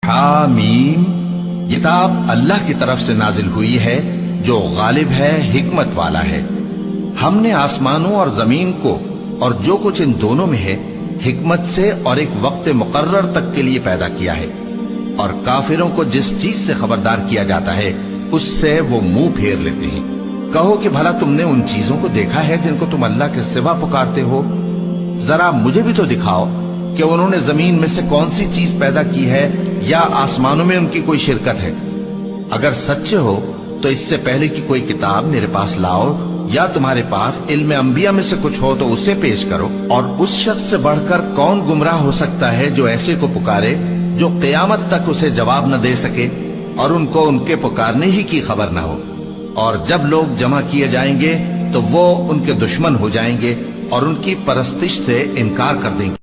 حامیم، یہ کتاب اللہ کی طرف سے نازل ہوئی ہے جو غالب ہے، حکمت والا ہے۔ ہم نے آسمانوں اور زمین کو اور جو کچھ ان دونوں میں ہے حکمت سے اور ایک وقت مقرر تک کے لیے پیدا کیا ہے، اور کافروں کو جس چیز سے خبردار کیا جاتا ہے اس سے وہ منہ پھیر لیتے ہیں۔ کہو کہ بھلا تم نے ان چیزوں کو دیکھا ہے جن کو تم اللہ کے سوا پکارتے ہو؟ ذرا مجھے بھی تو دکھاؤ کہ انہوں نے زمین میں سے کون سی چیز پیدا کی ہے یا آسمانوں میں ان کی کوئی شرکت ہے۔ اگر سچے ہو تو اس سے پہلے کی کوئی کتاب میرے پاس لاؤ، یا تمہارے پاس علم انبیاء میں سے کچھ ہو تو اسے پیش کرو۔ اور اس شخص سے بڑھ کر کون گمراہ ہو سکتا ہے جو ایسے کو پکارے جو قیامت تک اسے جواب نہ دے سکے اور ان کو ان کے پکارنے ہی کی خبر نہ ہو۔ اور جب لوگ جمع کیے جائیں گے تو وہ ان کے دشمن ہو جائیں گے اور ان کی پرستش سے انکار کر دیں گے۔